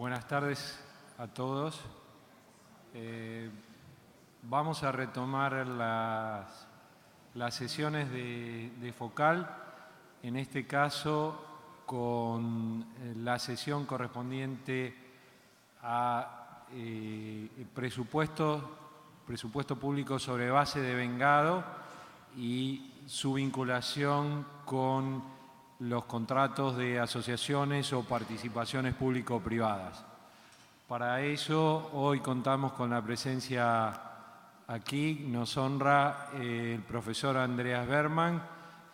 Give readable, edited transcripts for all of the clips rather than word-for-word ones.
Buenas tardes a todos. Vamos a retomar las sesiones de Focal, en este caso con la sesión correspondiente a presupuesto público sobre base de vengado y su vinculación con los contratos de asociaciones o participaciones público-privadas. Para eso, hoy contamos con la presencia aquí, nos honra el profesor Andreas Berman,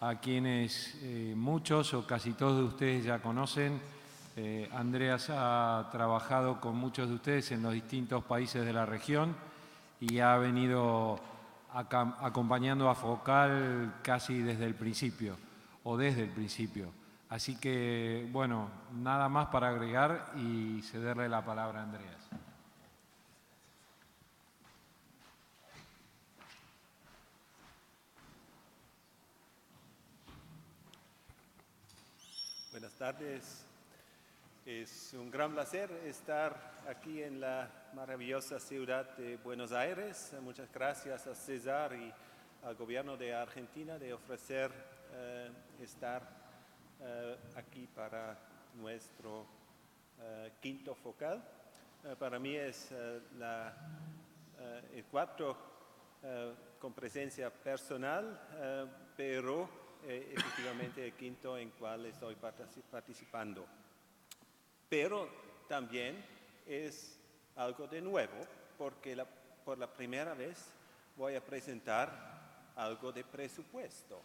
a quienes muchos o casi todos de ustedes ya conocen. Andreas ha trabajado con muchos de ustedes en los distintos países de la región y ha venido acompañando a Focal casi desde el principio. Así que, bueno, nada más para agregar y cederle la palabra a Andreas. Buenas tardes. Es un gran placer estar aquí en la maravillosa ciudad de Buenos Aires. Muchas gracias a César y al gobierno de Argentina de ofrecer estar aquí para nuestro quinto Focal. Para mí es el cuarto con presencia personal, pero efectivamente el quinto en cual estoy participando. Pero también es algo de nuevo, porque por la primera vez voy a presentar algo de presupuesto.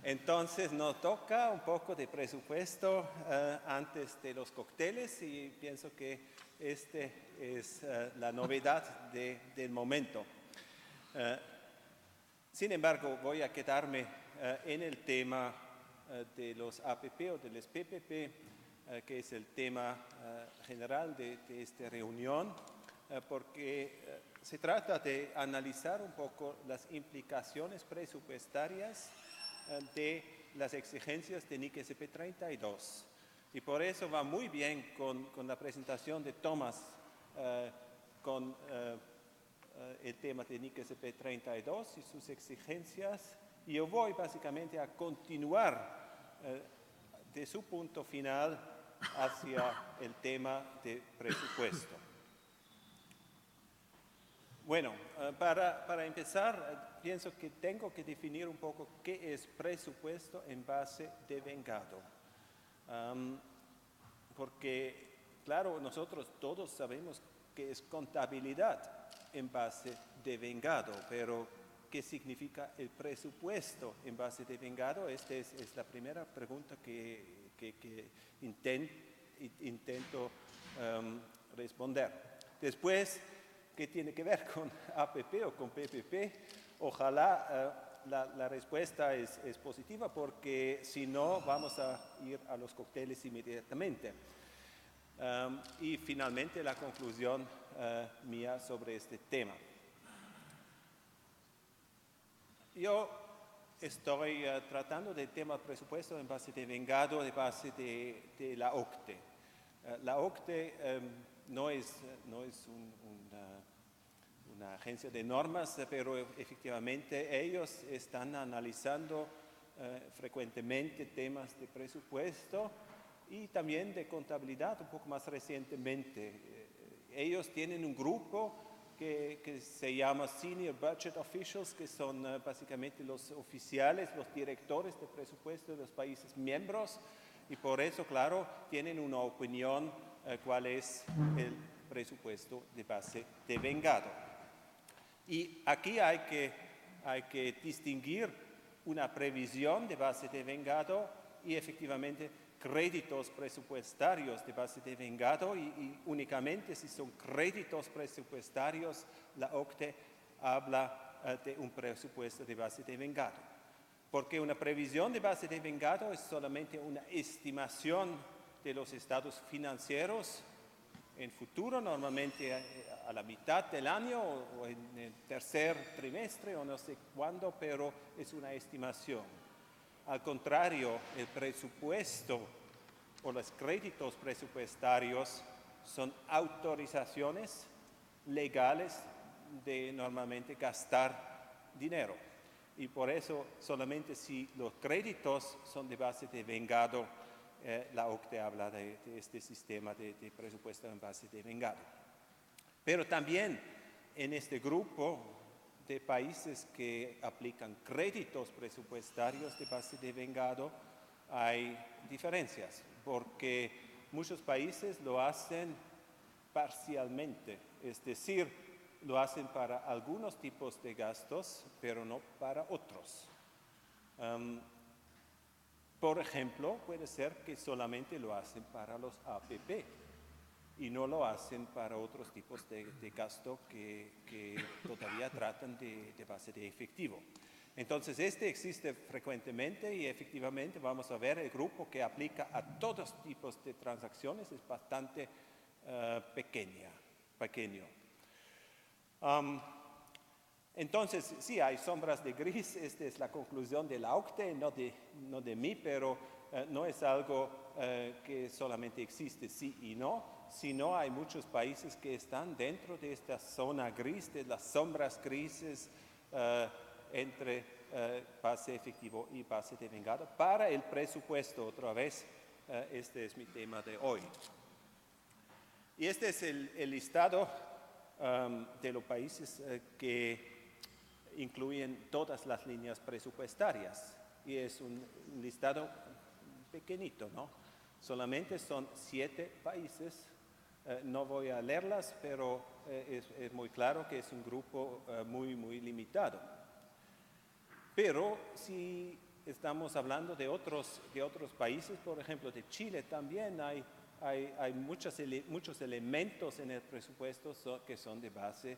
Entonces nos toca un poco de presupuesto antes de los cócteles y pienso que es la novedad del momento. Sin embargo, voy a quedarme en el tema de los APP o de los PPP, que es el tema general de esta reunión, porque se trata de analizar un poco las implicaciones presupuestarias de las exigencias de NIC SP 32. Y por eso va muy bien con la presentación de Tomás con el tema de NIC SP 32 y sus exigencias. Y yo voy básicamente a continuar de su punto final hacia el tema de presupuesto. Bueno, para empezar, pienso que tengo que definir un poco qué es presupuesto en base de vengado. Porque, claro, nosotros todos sabemos que es contabilidad en base de vengado, pero ¿qué significa el presupuesto en base de vengado? Esta es la primera pregunta que intento responder. Después, ¿qué tiene que ver con APP o con PPP? Ojalá la respuesta es positiva, porque si no, vamos a ir a los cócteles inmediatamente. Y finalmente, la conclusión mía sobre este tema. Yo estoy tratando del tema presupuesto en base de vengado, de base de la OCDE. La OCDE no es una agencia de normas, pero efectivamente ellos están analizando frecuentemente temas de presupuesto y también de contabilidad un poco más recientemente. Ellos tienen un grupo que se llama Senior Budget Officials, que son básicamente los oficiales, los directores de presupuesto de los países miembros, y por eso, claro, tienen una opinión cuál es el presupuesto de base de vengado. Y aquí hay que distinguir una previsión de base de vengado y efectivamente créditos presupuestarios de base de vengado, y únicamente si son créditos presupuestarios, la OCDE habla de un presupuesto de base de vengado. Porque una previsión de base de vengado es solamente una estimación de los estados financieros en futuro, normalmente a la mitad del año o en el tercer trimestre o no sé cuándo, pero es una estimación. Al contrario, el presupuesto o los créditos presupuestarios son autorizaciones legales de normalmente gastar dinero. Y por eso solamente si los créditos son de base de vengado, la OCDE habla de este sistema de presupuesto en base de vengado. Pero también en este grupo de países que aplican créditos presupuestarios de base de vengado hay diferencias, porque muchos países lo hacen parcialmente, es decir, lo hacen para algunos tipos de gastos, pero no para otros. Por ejemplo, puede ser que solamente lo hacen para los APP y no lo hacen para otros tipos de gasto que todavía tratan de base de efectivo. Entonces, este existe frecuentemente y efectivamente vamos a ver el grupo que aplica a todos tipos de transacciones es bastante pequeño. Entonces, sí, hay sombras de gris, esta es la conclusión de la OCDE, no de mí, pero no es algo que solamente existe sí y no, sino hay muchos países que están dentro de esta zona gris, de las sombras grises entre base efectivo y base de vengado. Para el presupuesto, otra vez, este es mi tema de hoy. Y este es el listado de los países que incluyen todas las líneas presupuestarias. Y es un listado pequeñito, ¿no? Solamente son 7 países. No voy a leerlas, pero es muy claro que es un grupo muy limitado. Pero si estamos hablando de otros países, por ejemplo de Chile también hay muchos elementos en el presupuesto que son de base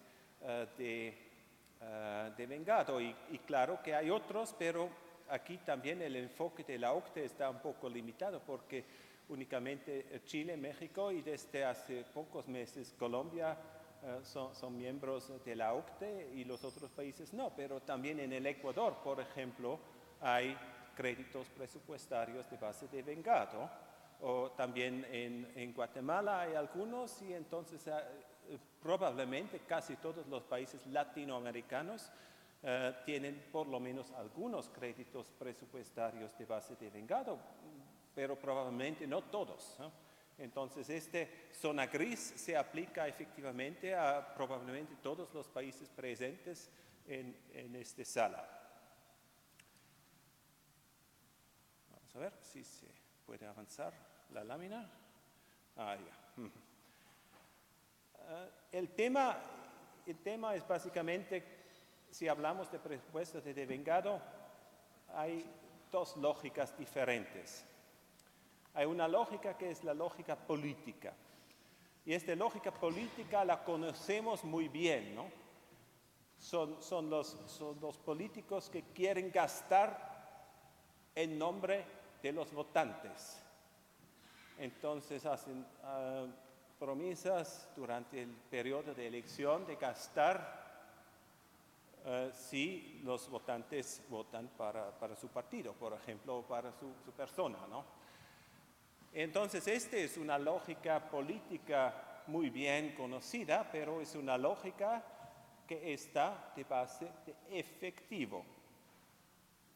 de vengado. Y claro que hay otros, pero aquí también el enfoque de la OCDE está un poco limitado porque únicamente Chile, México y desde hace pocos meses Colombia son miembros de la OCDE y los otros países no. Pero también en el Ecuador, por ejemplo, hay créditos presupuestarios de base de vengado. O también en Guatemala hay algunos y entonces probablemente casi todos los países latinoamericanos tienen por lo menos algunos créditos presupuestarios de base de vengado, pero probablemente no todos, ¿no? Entonces, esta zona gris se aplica efectivamente a probablemente todos los países presentes en esta sala. Vamos a ver si se puede avanzar la lámina. Ya. El tema es básicamente, si hablamos de presupuestos de vengado, hay 2 lógicas diferentes. Hay una lógica que es la lógica política. Y esta lógica política la conocemos muy bien, ¿no? Son los políticos que quieren gastar en nombre de los votantes. Entonces hacen promesas durante el periodo de elección de gastar si los votantes votan para su partido, por ejemplo, o para su persona, ¿no? Entonces, esta es una lógica política muy bien conocida, pero es una lógica que está de base de efectivo,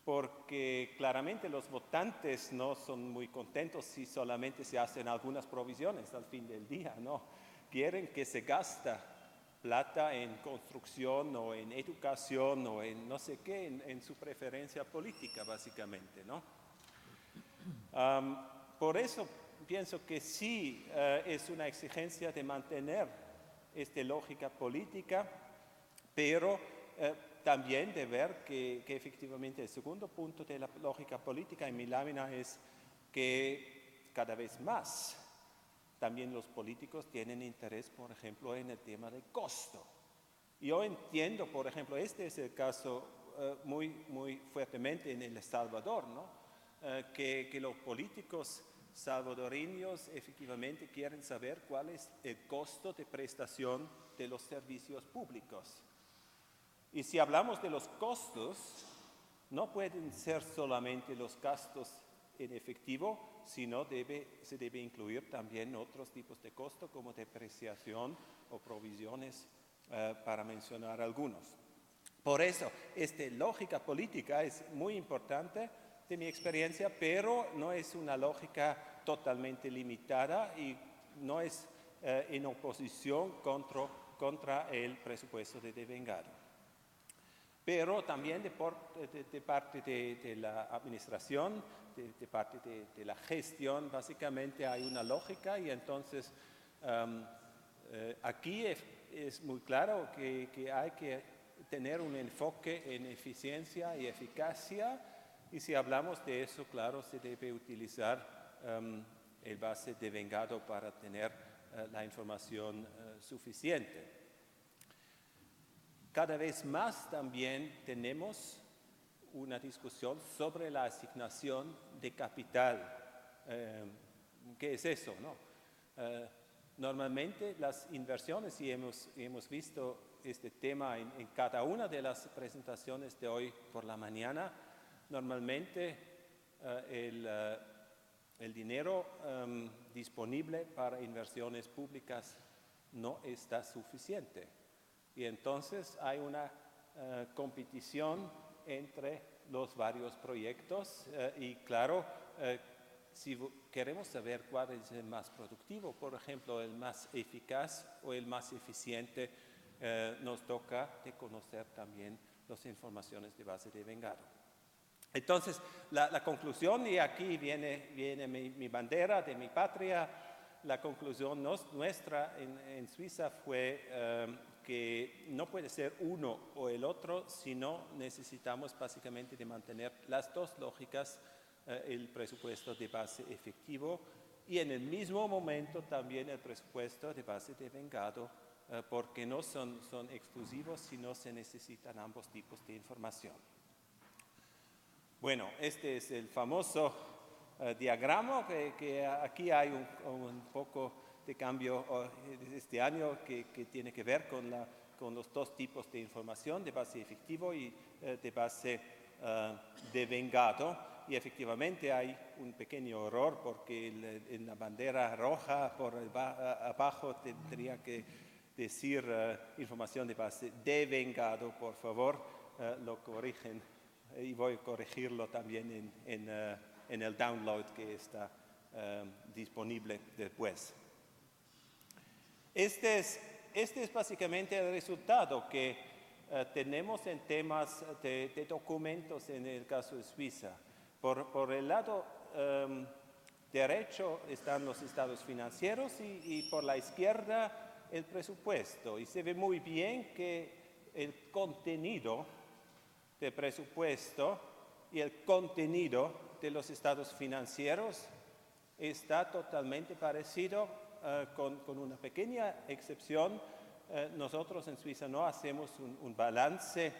porque claramente los votantes no son muy contentos si solamente se hacen algunas provisiones al fin del día, ¿no? Quieren que se gasta plata en construcción o en educación o en no sé qué, en su preferencia política básicamente, ¿no? Por eso pienso que sí es una exigencia de mantener esta lógica política, pero también de ver que efectivamente el segundo punto de la lógica política en mi lámina es que cada vez más también los políticos tienen interés, por ejemplo, en el tema del costo. Yo entiendo, por ejemplo, este es el caso muy fuertemente en El Salvador, ¿no? Que los políticos salvadoreños efectivamente quieren saber cuál es el costo de prestación de los servicios públicos. Y si hablamos de los costos, no pueden ser solamente los gastos en efectivo, sino se debe incluir también otros tipos de costo como depreciación o provisiones, para mencionar algunos. Por eso, esta lógica política es muy importante de mi experiencia, pero no es una lógica totalmente limitada y no es en oposición contra el presupuesto de devengado. Pero también de parte de la administración, de parte de la gestión, básicamente hay una lógica y entonces aquí es muy claro que hay que tener un enfoque en eficiencia y eficacia y si hablamos de eso, claro, se debe utilizar el base devengado para tener la información suficiente. Cada vez más también tenemos una discusión sobre la asignación de capital. ¿Qué es eso, no? Normalmente las inversiones, y hemos visto este tema en cada una de las presentaciones de hoy por la mañana, normalmente el dinero disponible para inversiones públicas no está suficiente. Y entonces hay una competición entre los varios proyectos y claro, si queremos saber cuál es el más productivo, por ejemplo, el más eficaz o el más eficiente, nos toca de conocer también las informaciones de base devengado. Entonces, la conclusión, y aquí viene mi bandera de mi patria, la conclusión nuestra en Suiza fue que no puede ser uno o el otro, sino necesitamos básicamente de mantener las dos lógicas, el presupuesto de base efectivo y en el mismo momento también el presupuesto de base devengado, porque no son exclusivos, sino se necesitan ambos tipos de información. Bueno, este es el famoso diagrama que aquí hay un poco de cambio este año que tiene que ver con los dos tipos de información, de base efectivo y de base devengado. Y efectivamente hay un pequeño error porque en la bandera roja por abajo tendría que decir información de base devengado, por favor, lo corrigen y voy a corregirlo también en el download que está disponible después. Este es básicamente el resultado que tenemos en temas de documentos en el caso de Suiza. Por el lado derecho están los estados financieros y por la izquierda el presupuesto. Y se ve muy bien que el contenido del presupuesto y el contenido de los estados financieros está totalmente parecido, con una pequeña excepción. Nosotros en Suiza no hacemos un balance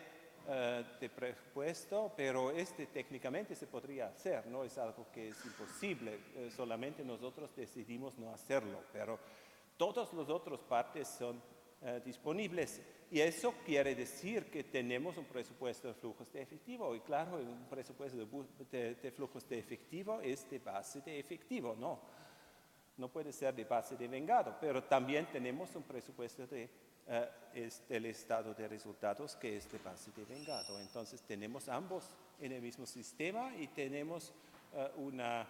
de presupuesto, pero técnicamente se podría hacer, no es algo que es imposible, solamente nosotros decidimos no hacerlo, pero todas las otras partes son disponibles y eso quiere decir que tenemos un presupuesto de flujos de efectivo y claro, un presupuesto de flujos de efectivo es de base de efectivo, no puede ser de base devengado, pero también tenemos un presupuesto del estado de resultados que es de base devengado. Entonces tenemos ambos en el mismo sistema y tenemos una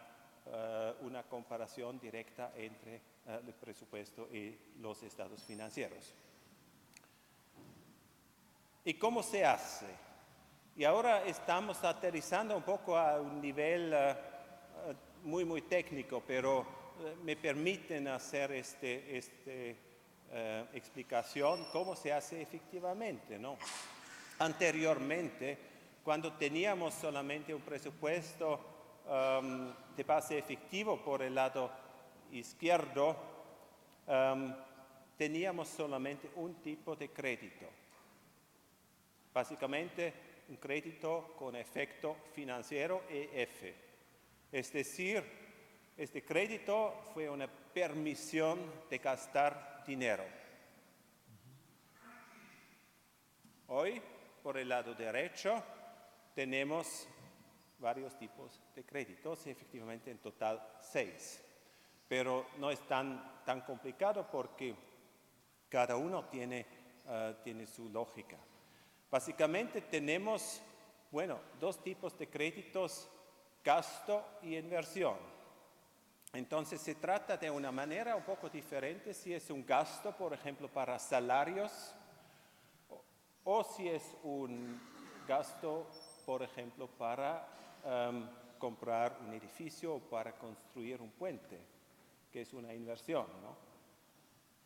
comparación directa entre el presupuesto y los estados financieros. ¿Y cómo se hace? Y ahora estamos aterrizando un poco a un nivel muy, muy técnico, pero me permiten hacer explicación cómo se hace efectivamente, ¿no? Anteriormente, cuando teníamos solamente un presupuesto de base efectivo por el lado izquierdo, teníamos solamente un tipo de crédito. Básicamente, un crédito con efecto financiero EF. Es decir, este crédito fue una permisión de gastar dinero. Hoy, por el lado derecho, tenemos varios tipos de créditos, y efectivamente en total 6. Pero no es tan complicado porque cada uno tiene su lógica. Básicamente tenemos, dos tipos de créditos, gasto y inversión. Entonces se trata de una manera un poco diferente si es un gasto, por ejemplo, para salarios, o si es un gasto, por ejemplo, para comprar un edificio o para construir un puente, que es una inversión, ¿no?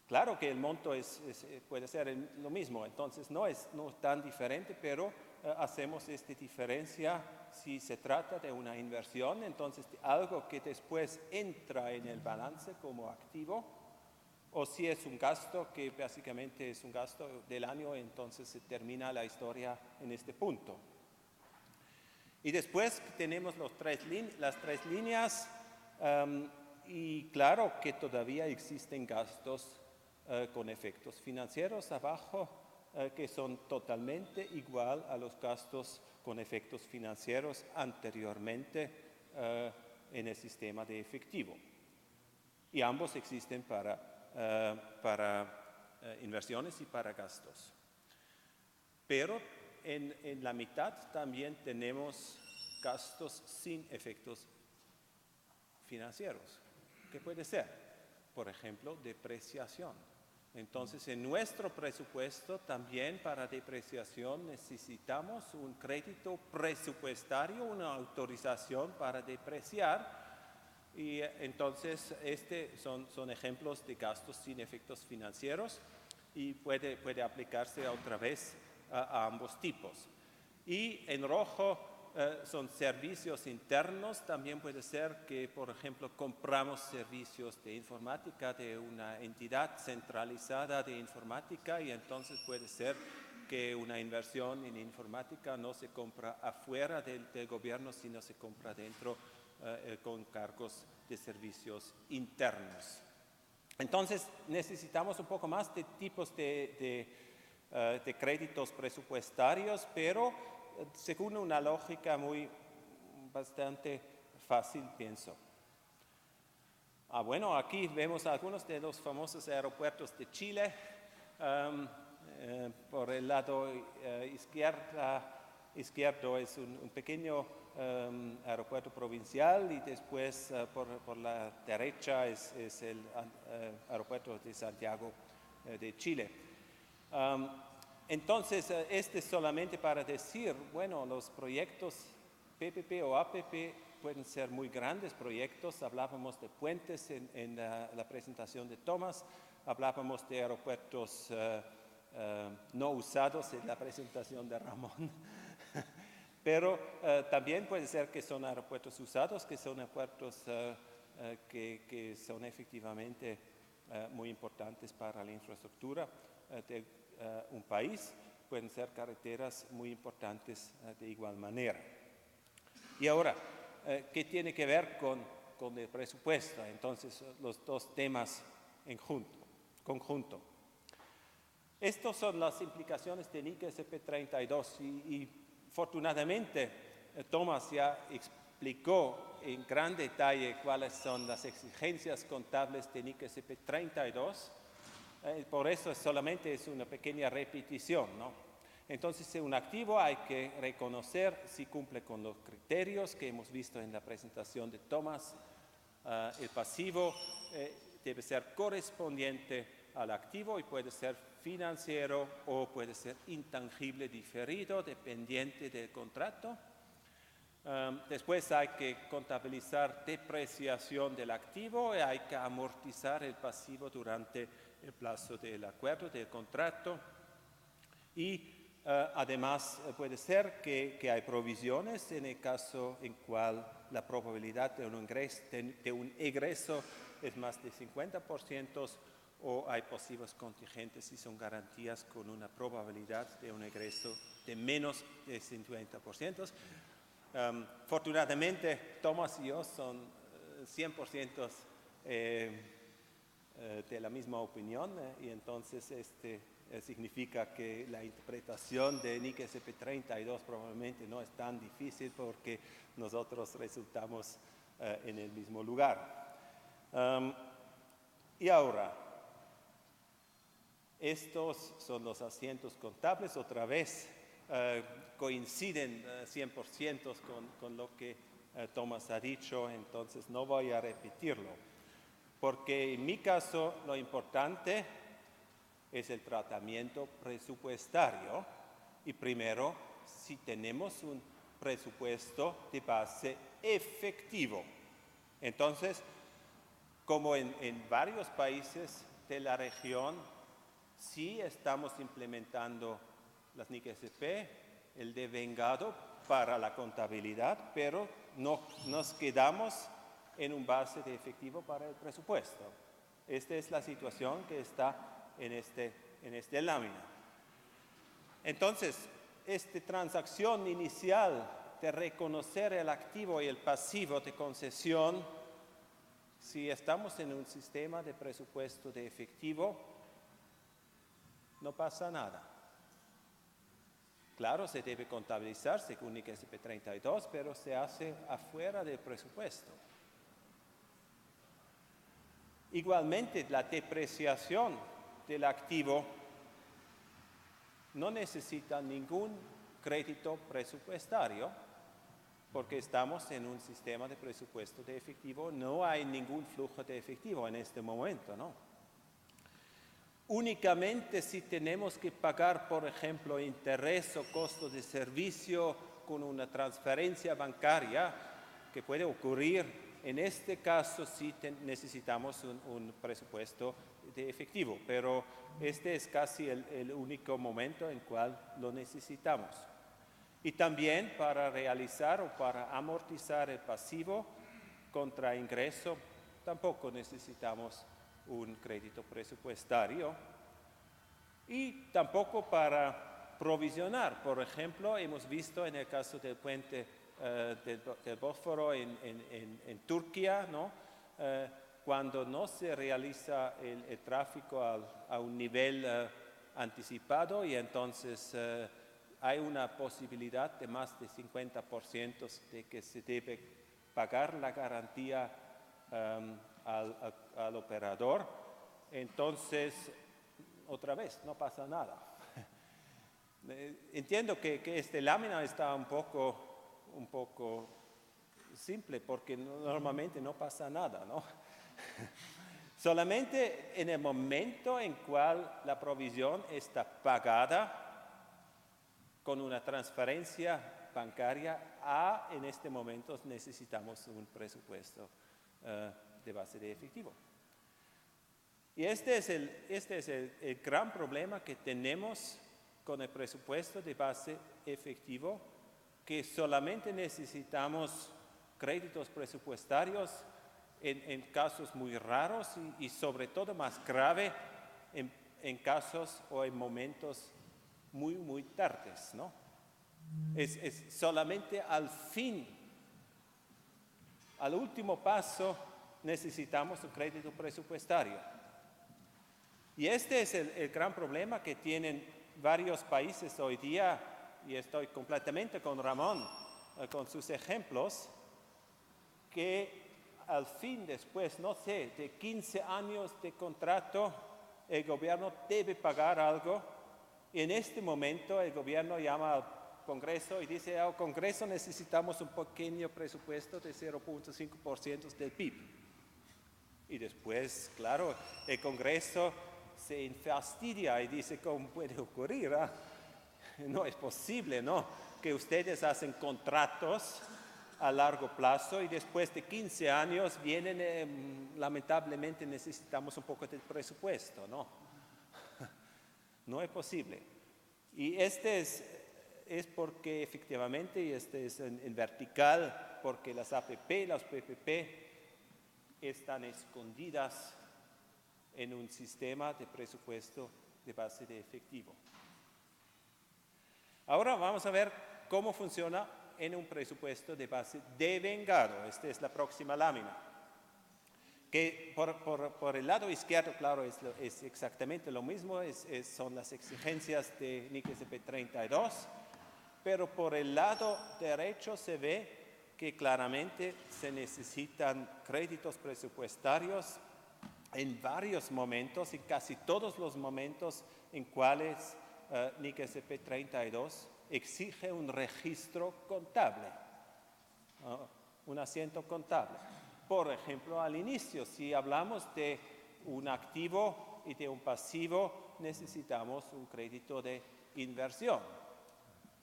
Claro que el monto puede ser lo mismo, entonces no es tan diferente, pero hacemos esta diferencia si se trata de una inversión, entonces de algo que después entra en el balance como activo, o si es un gasto que básicamente es un gasto del año, entonces se termina la historia en este punto. Y después tenemos las tres líneas, y claro que todavía existen gastos con efectos financieros abajo, que son totalmente igual a los gastos con efectos financieros anteriormente en el sistema de efectivo. Y ambos existen para inversiones y para gastos. Pero en la mitad también tenemos gastos sin efectos financieros. ¿Qué puede ser? Por ejemplo, depreciación. Entonces, en nuestro presupuesto también para depreciación necesitamos un crédito presupuestario, una autorización para depreciar. Y entonces, son ejemplos de gastos sin efectos financieros y puede aplicarse otra vez a ambos tipos. Y en rojo son servicios internos. También puede ser que, por ejemplo, compramos servicios de informática de una entidad centralizada de informática, y entonces puede ser que una inversión en informática no se compra afuera del gobierno, sino se compra dentro con cargos de servicios internos. Entonces necesitamos un poco más de tipos de créditos presupuestarios, pero según una lógica bastante fácil, pienso. Aquí vemos algunos de los famosos aeropuertos de Chile. Por el lado izquierdo es un pequeño aeropuerto provincial, y después por la derecha es el aeropuerto de Santiago de Chile. Entonces, es solamente para decir, los proyectos PPP o APP pueden ser muy grandes proyectos. Hablábamos de puentes en la presentación de Tomás, hablábamos de aeropuertos no usados en la presentación de Ramón, pero también puede ser que son aeropuertos usados, que son aeropuertos que son efectivamente muy importantes para la infraestructura de un país. Pueden ser carreteras muy importantes de igual manera. Y ahora, ¿qué tiene que ver con el presupuesto? Entonces, los dos temas en conjunto. Estas son las implicaciones del NIC SP32 y afortunadamente Tomás ya explicó en gran detalle cuáles son las exigencias contables del NIC SP32. Por eso solamente es una pequeña repetición, ¿no? Entonces, un activo hay que reconocer si cumple con los criterios que hemos visto en la presentación de Tomás. El pasivo debe ser correspondiente al activo y puede ser financiero o puede ser intangible diferido, dependiente del contrato. Después hay que contabilizar depreciación del activo y hay que amortizar el pasivo durante el plazo del acuerdo, del contrato. Y además puede ser que hay provisiones en el caso en cual la probabilidad de un egreso es más de 50%, o hay pasivos contingentes y son garantías con una probabilidad de un egreso de menos de 50%. Afortunadamente, Tomás y yo son 100% de la misma opinión, y entonces significa que la interpretación de NIC SP32 probablemente no es tan difícil porque nosotros resultamos en el mismo lugar. Y ahora, estos son los asientos contables, otra vez coinciden 100% con lo que Thomas ha dicho, entonces no voy a repetirlo, porque en mi caso lo importante es el tratamiento presupuestario y primero si tenemos un presupuesto de base efectivo. Entonces, como en varios países de la región, sí estamos implementando las NIC SP, el devengado para la contabilidad, pero no nos quedamos en un base de efectivo para el presupuesto. Esta es la situación que está en esta lámina. Entonces, esta transacción inicial de reconocer el activo y el pasivo de concesión, si estamos en un sistema de presupuesto de efectivo, no pasa nada. Claro, se debe contabilizar según NIC SP32, pero se hace afuera del presupuesto. Igualmente, la depreciación del activo no necesita ningún crédito presupuestario porque estamos en un sistema de presupuesto de efectivo, no hay ningún flujo de efectivo en este momento, ¿no? Únicamente si tenemos que pagar, por ejemplo, interés o costo de servicio con una transferencia bancaria, que puede ocurrir, en este caso sí necesitamos un presupuesto de efectivo, pero este es casi el único momento en cual lo necesitamos. Y también para realizar o para amortizar el pasivo contra ingreso, tampoco necesitamos un crédito presupuestario. Y tampoco para provisionar. Por ejemplo, hemos visto en el caso del puente del Bósforo en Turquía, ¿no? Cuando no se realiza el tráfico a un nivel anticipado y entonces hay una posibilidad de más de 50% de que se debe pagar la garantía al operador, entonces otra vez no pasa nada. Entiendo que esta lámina está un poco simple porque normalmente no pasa nada, ¿no? Solamente en el momento en cual la provisión está pagada con una transferencia bancaria, en este momento necesitamos un presupuesto de base de efectivo. Y este es el gran problema que tenemos con el presupuesto de base efectivo, que solamente necesitamos créditos presupuestarios en casos muy raros y sobre todo más grave en casos o en momentos muy, muy tardes, ¿no? Es solamente al fin, al último paso, necesitamos un crédito presupuestario. Y este es el gran problema que tienen varios países hoy día, y estoy completamente con Ramón, con sus ejemplos, que al fin, después, no sé, de 15 años de contrato, el gobierno debe pagar algo, y en este momento el gobierno llama al Congreso y dice, al Congreso necesitamos un pequeño presupuesto de 0.5% del PIB. Y después, claro, el Congreso se infastidia y dice, ¿cómo puede ocurrir? No es posible, ¿no? Que ustedes hacen contratos a largo plazo y después de 15 años vienen, lamentablemente necesitamos un poco de presupuesto, ¿no? No es posible. Y este es porque efectivamente, y este es en vertical, porque las APP, las PPP están escondidas en un sistema de presupuesto de base de efectivo. Ahora vamos a ver cómo funciona en un presupuesto de base devengado. Esta es la próxima lámina. Que por el lado izquierdo, claro, es exactamente lo mismo, son las exigencias de NIC SP32, pero por el lado derecho se ve que claramente se necesitan créditos presupuestarios en varios momentos, y casi todos los momentos en cuales NIC SP32 exige un registro contable, un asiento contable. Por ejemplo, al inicio, si hablamos de un activo y de un pasivo, necesitamos un crédito de inversión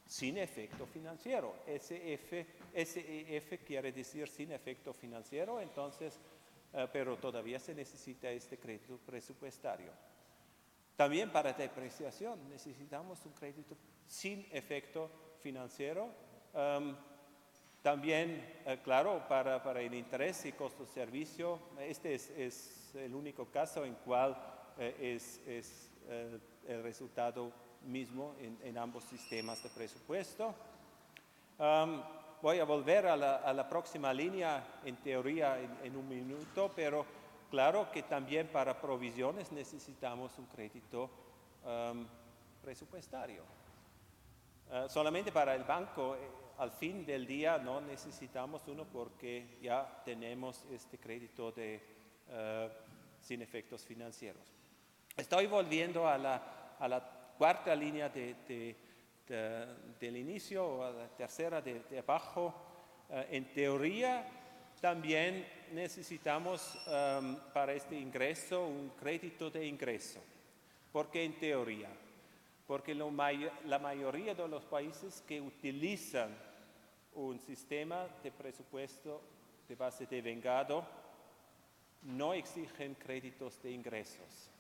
sin efecto financiero. SEF quiere decir sin efecto financiero, entonces, pero todavía se necesita este crédito presupuestario. También para depreciación necesitamos un crédito sin efecto financiero. También, claro, para el interés y costo de servicio, este es el único caso en cual es el resultado mismo en ambos sistemas de presupuesto. Voy a volver a la próxima línea en teoría en un minuto, pero claro que también para provisiones necesitamos un crédito presupuestario. Solamente para el banco, al fin del día no necesitamos uno porque ya tenemos este crédito sin efectos financieros. Estoy volviendo a la cuarta línea del inicio, o a la tercera de abajo. En teoría también necesitamos para este ingreso un crédito de ingreso. ¿Por qué en teoría? Porque la mayoría de los países que utilizan un sistema de presupuesto de base de vengado no exigen créditos de ingresos.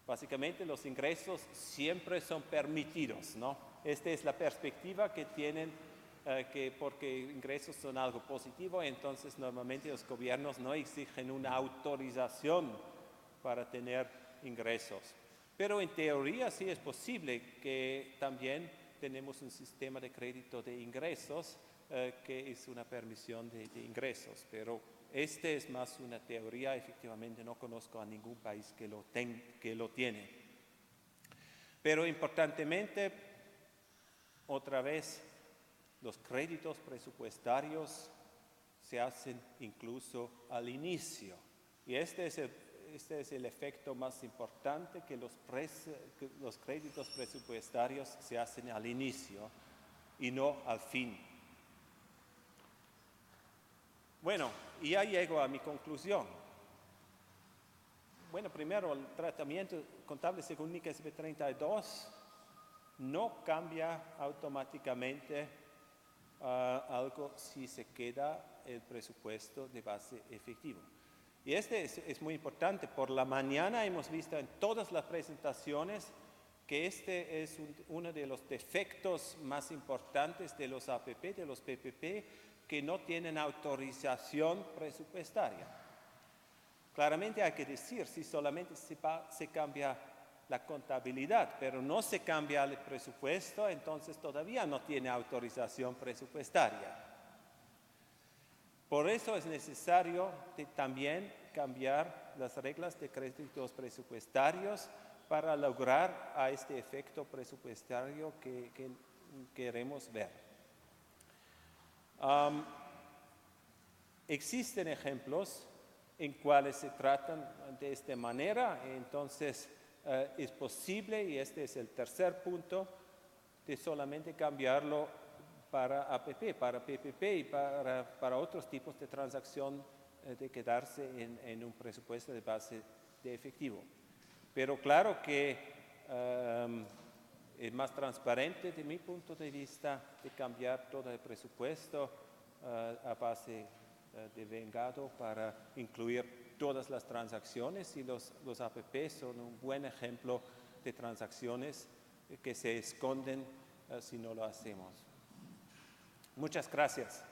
Básicamente los ingresos siempre son permitidos, ¿no? Esta es la perspectiva que tienen, porque ingresos son algo positivo, entonces normalmente los gobiernos no exigen una autorización para tener ingresos. Pero en teoría sí es posible que también tenemos un sistema de crédito de ingresos que es una permisión de ingresos, pero este es más una teoría. Efectivamente no conozco a ningún país que lo tiene. Pero importantemente, otra vez, los créditos presupuestarios se hacen incluso al inicio. Y este es el efecto más importante, que los créditos presupuestarios se hacen al inicio y no al fin. Bueno, y ya llego a mi conclusión. Bueno, primero, el tratamiento contable según NIC SP32 no cambia automáticamente algo si se queda el presupuesto de base efectivo. Y este es muy importante. Por la mañana hemos visto en todas las presentaciones que este es uno de los defectos más importantes de los APP, de los PPP, que no tienen autorización presupuestaria. Claramente hay que decir, si solamente se cambia la contabilidad, pero no se cambia el presupuesto, entonces todavía no tiene autorización presupuestaria. Por eso es necesario también cambiar las reglas de créditos presupuestarios para lograr a este efecto presupuestario que queremos ver. Existen ejemplos en cuales se tratan de esta manera, entonces es posible, y este es el tercer punto, de solamente cambiarlo para APP, para PPP y para otros tipos de transacción, de quedarse en un presupuesto de base de efectivo. Pero claro que es más transparente, de mi punto de vista, de cambiar todo el presupuesto a base de vengado para incluir todas las transacciones, y los APP son un buen ejemplo de transacciones que se esconden si no lo hacemos. Muchas gracias.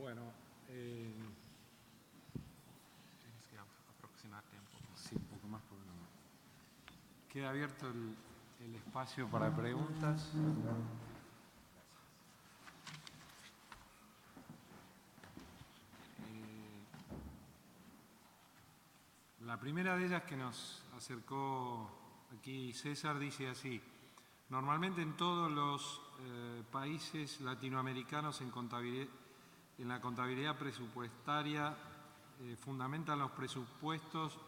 Bueno, Tienes que aproximarte un poco. sí, un poco más. Queda abierto el espacio para preguntas. La primera de ellas que nos acercó aquí César dice así: normalmente en todos los países latinoamericanos en la contabilidad presupuestaria fundamentan los presupuestos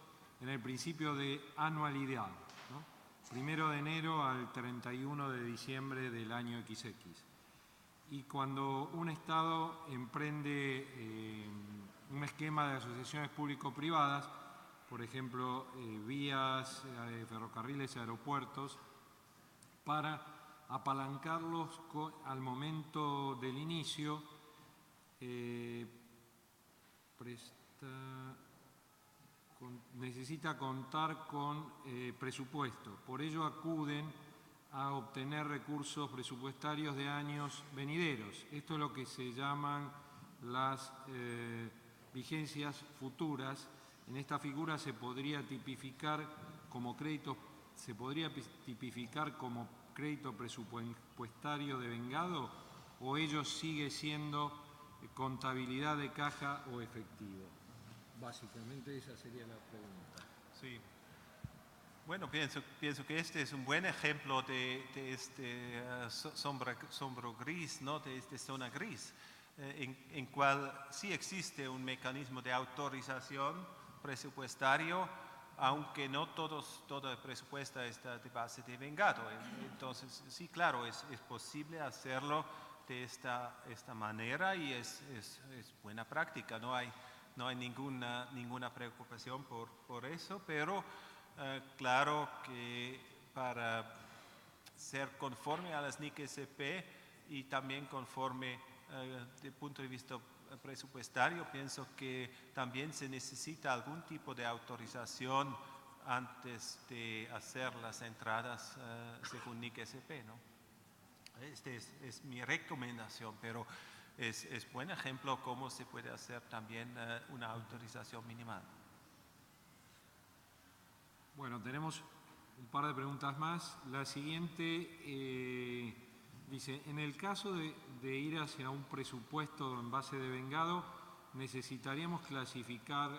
en el principio de anualidad, ¿no? 1 de enero al 31 de diciembre del año XX. Y cuando un Estado emprende un esquema de asociaciones público-privadas, por ejemplo, vías, ferrocarriles, aeropuertos, para apalancarlos al momento del inicio, necesita contar con presupuesto. Por ello acuden a obtener recursos presupuestarios de años venideros. Esto es lo que se llaman las vigencias futuras. En esta figura se podría tipificar como crédito presupuestario devengado, o ello sigue siendo contabilidad de caja o efectivo. Básicamente esa sería la pregunta. Sí. Bueno, pienso que este es un buen ejemplo de este sombra gris, ¿no? De esta zona gris, en cual sí existe un mecanismo de autorización presupuestario, aunque no todo el presupuesto está de base de vengado. Entonces, sí, claro, es posible hacerlo de esta manera y es buena práctica, no hay ninguna preocupación por eso, pero claro que para ser conforme a las NIC-SP y también conforme desde el punto de vista presupuestario, pienso que también se necesita algún tipo de autorización antes de hacer las entradas según NIC-SP, ¿no? Este es mi recomendación, pero es buen ejemplo cómo se puede hacer también una autorización minimal. Bueno, tenemos un par de preguntas más. La siguiente dice: en el caso de ir hacia un presupuesto en base de vengado, necesitaríamos clasificar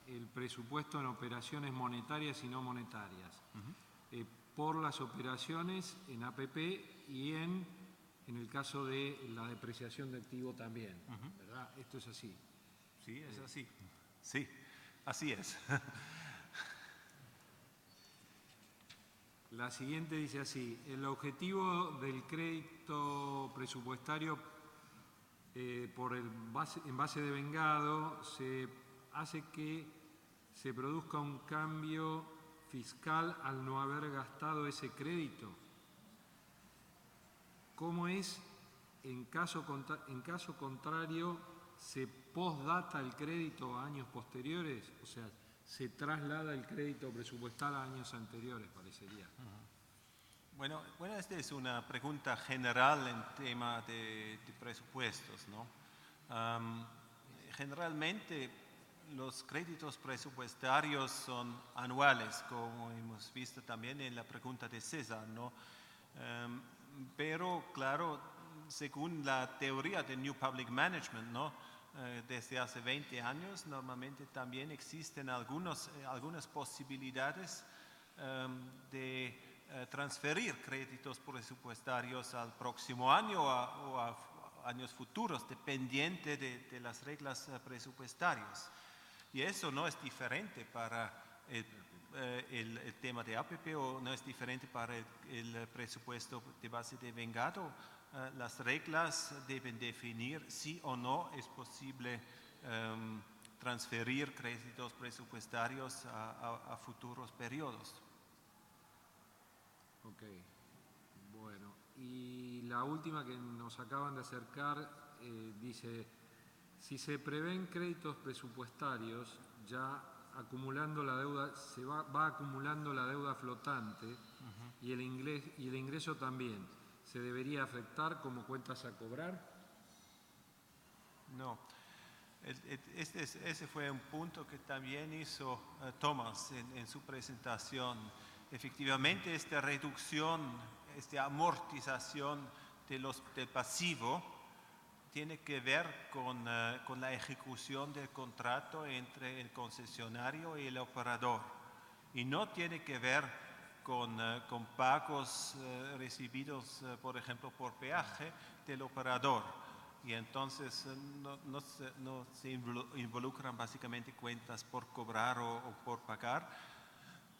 el presupuesto en operaciones monetarias y no monetarias, por las operaciones en APP y en el caso de la depreciación de activo también, ¿verdad? Esto es así. Sí, es así. Sí, así es. La siguiente dice así: el objetivo del crédito presupuestario en base de vengado se hace que se produzca un cambio fiscal al no haber gastado ese crédito. ¿Cómo es en caso contrario? ¿Se postdata el crédito a años posteriores? O sea, se traslada el crédito presupuestal a años anteriores, parecería. Bueno, esta es una pregunta general en tema de presupuestos, ¿no? Generalmente los créditos presupuestarios son anuales, como hemos visto también en la pregunta de César, ¿no? Pero claro, según la teoría de New Public Management, ¿no? Desde hace 20 años normalmente también existen algunas posibilidades de transferir créditos presupuestarios al próximo año o a años futuros, dependiente de las reglas presupuestarias. Y eso no es diferente para el tema de APP o no es diferente para el presupuesto de base de vengado. Las reglas deben definir si o no es posible transferir créditos presupuestarios a futuros periodos. Ok, bueno, y la última que nos acaban de acercar dice: si se prevén créditos presupuestarios, ya acumulando la deuda, se va acumulando la deuda flotante y el ingreso también, ¿se debería afectar como cuentas a cobrar? No. Ese fue un punto que también hizo Thomas en su presentación. Efectivamente, esta reducción, esta amortización del pasivo tiene que ver con la ejecución del contrato entre el concesionario y el operador. Y no tiene que ver con pagos recibidos, por ejemplo, por peaje del operador. Y entonces no se involucran básicamente cuentas por cobrar o por pagar.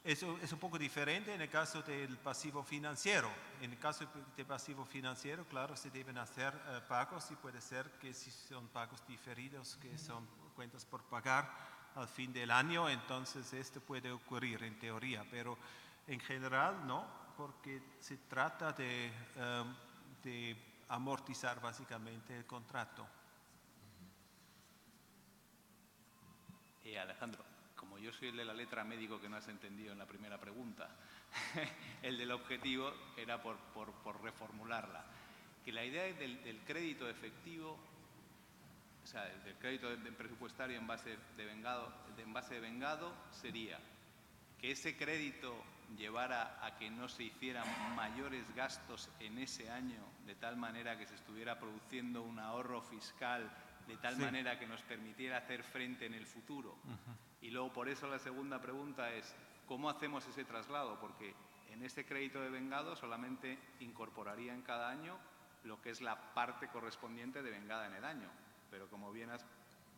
Eso es un poco diferente en el caso del pasivo financiero. En el caso del pasivo financiero, claro, se deben hacer pagos y puede ser que si son pagos diferidos, que son cuentas por pagar al fin del año, entonces esto puede ocurrir en teoría, pero en general no, porque se trata de amortizar básicamente el contrato. Alejandro, como yo soy el de la letra médico que no has entendido en la primera pregunta, el del objetivo era por reformularla. Que la idea del crédito efectivo, o sea, del crédito presupuestario en base de vengado sería que ese crédito llevara a que no se hicieran mayores gastos en ese año, de tal manera que se estuviera produciendo un ahorro fiscal, de tal manera que nos permitiera hacer frente en el futuro. Y luego, por eso la segunda pregunta es, ¿cómo hacemos ese traslado? Porque en este crédito de vengado solamente incorporaría en cada año lo que es la parte correspondiente de vengada en el año. Pero como bien has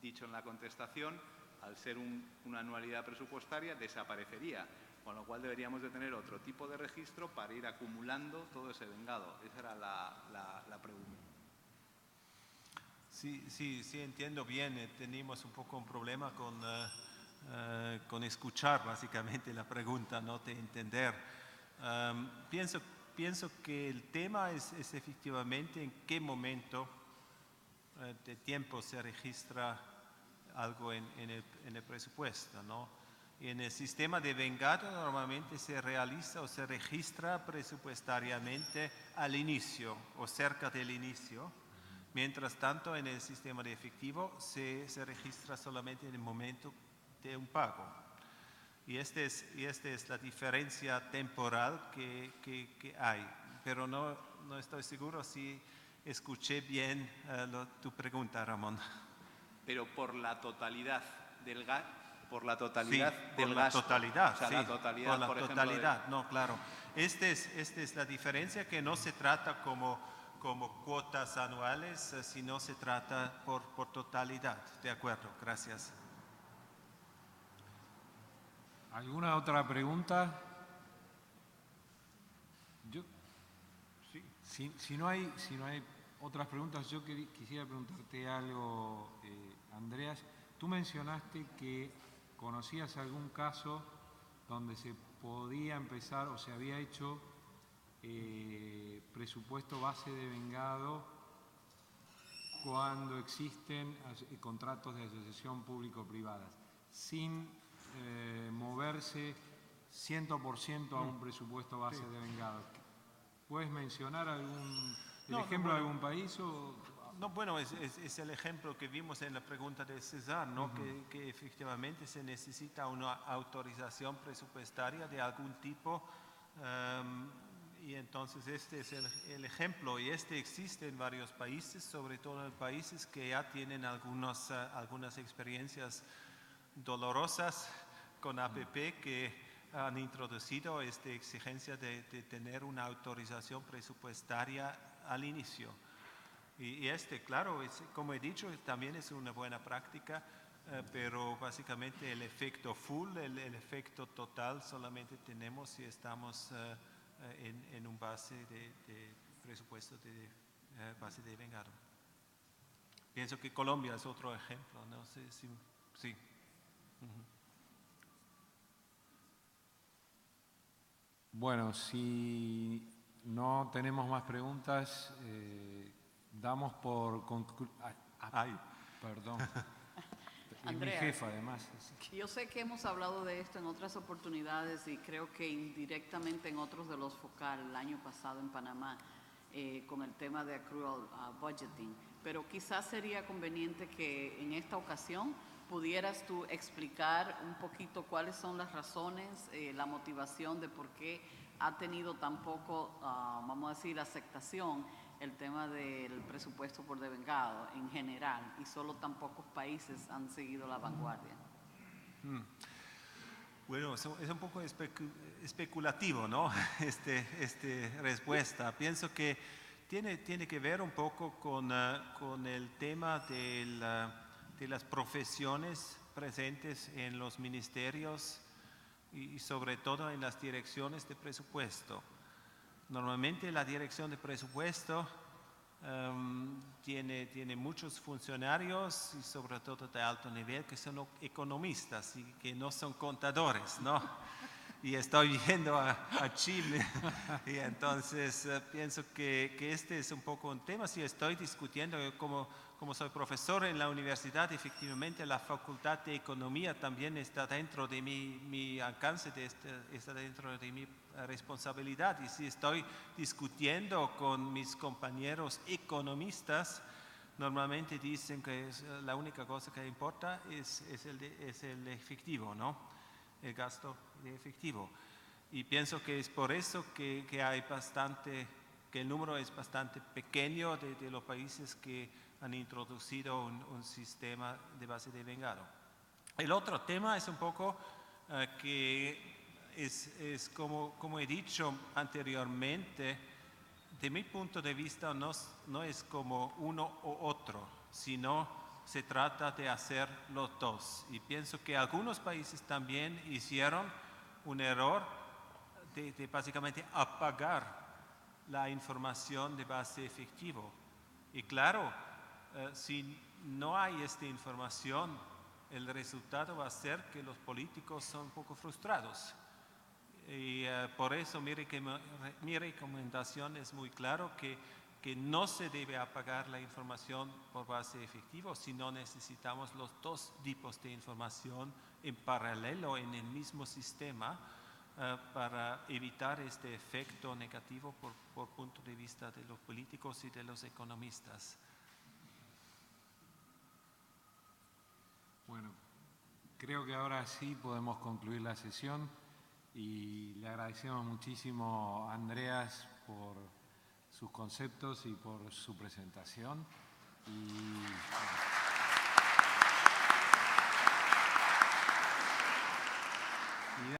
dicho en la contestación, al ser una anualidad presupuestaria, desaparecería. Con lo cual deberíamos de tener otro tipo de registro para ir acumulando todo ese vengado. Esa era la pregunta. Sí, entiendo bien. Tenemos un poco un problema con escuchar básicamente la pregunta, no de entender. Pienso que el tema es efectivamente en qué momento de tiempo se registra algo en el presupuesto, ¿no? Y en el sistema de vengado normalmente se realiza o se registra presupuestariamente al inicio o cerca del inicio. Mientras tanto, en el sistema de efectivo se registra solamente en el momento de un pago. Y esta es la diferencia temporal que hay. Pero no estoy seguro si escuché bien tu pregunta, Ramón. Pero por la totalidad del gasto. Por la totalidad, o sea, sí, la totalidad, por la por ejemplo, totalidad, no, claro. Esta es la diferencia, que no se trata como cuotas anuales, sino se trata por totalidad. De acuerdo, gracias. ¿Alguna otra pregunta? Si no hay otras preguntas, yo quisiera preguntarte algo, Andreas. Tú mencionaste que conocías algún caso donde se podía empezar o se había hecho presupuesto base de vengado cuando existen contratos de asociación público-privadas, sin moverse 100% a un presupuesto base de vengado. ¿Puedes mencionar ejemplo de algún país? No, bueno, es el ejemplo que vimos en la pregunta de César, ¿no? Que efectivamente se necesita una autorización presupuestaria de algún tipo, y entonces este es el ejemplo, y este existe en varios países, sobre todo en países que ya tienen algunas experiencias dolorosas con APP, que han introducido esta exigencia de tener una autorización presupuestaria al inicio. Y claro, como he dicho, también es una buena práctica, pero básicamente el efecto full, el efecto total, solamente tenemos si estamos en un base de presupuesto de base de vengado. Pienso que Colombia es otro ejemplo, no sé si... Sí. Bueno, si no tenemos más preguntas, damos por concluido. Perdón. Andrea, es mi jefa, además. Yo sé que hemos hablado de esto en otras oportunidades y creo que indirectamente en otros de los FOCAL el año pasado en Panamá, con el tema de accrual budgeting. pero quizás sería conveniente que en esta ocasión pudieras tú explicar un poquito cuáles son las razones, la motivación de por qué ha tenido tan poco, vamos a decir, aceptación el tema del presupuesto por devengado en general, y solo tan pocos países han seguido la vanguardia. Bueno, es un poco especulativo, ¿no? Respuesta. Pienso que tiene que ver un poco con el tema de las profesiones presentes en los ministerios y sobre todo en las direcciones de presupuesto. Normalmente la dirección de presupuesto tiene muchos funcionarios y sobre todo de alto nivel que son economistas y que no son contadores, ¿no? Y estoy yendo a Chile y entonces pienso que este es un poco un tema. Si estoy discutiendo como soy profesor en la universidad, efectivamente la Facultad de Economía también está dentro de mi alcance, está dentro de mi responsabilidad. Y si estoy discutiendo con mis compañeros economistas, normalmente dicen que la única cosa que importa es el efectivo, ¿no? El gasto de efectivo. Y pienso que es por eso que el número es bastante pequeño de los países que han introducido un sistema de base de devengado. El otro tema es un poco que es como he dicho anteriormente, de mi punto de vista no es como uno u otro, sino se trata de hacer los dos. Y pienso que algunos países también hicieron un error de básicamente apagar la información de base efectivo. Y claro, si no hay esta información, el resultado va a ser que los políticos son un poco frustrados. Y por eso mi recomendación es muy claro que no se debe apagar la información por base efectivo, sino necesitamos los dos tipos de información en paralelo en el mismo sistema para evitar este efecto negativo por punto de vista de los políticos y de los economistas. Bueno, creo que ahora sí podemos concluir la sesión y le agradecemos muchísimo a Andreas por sus conceptos y por su presentación. Y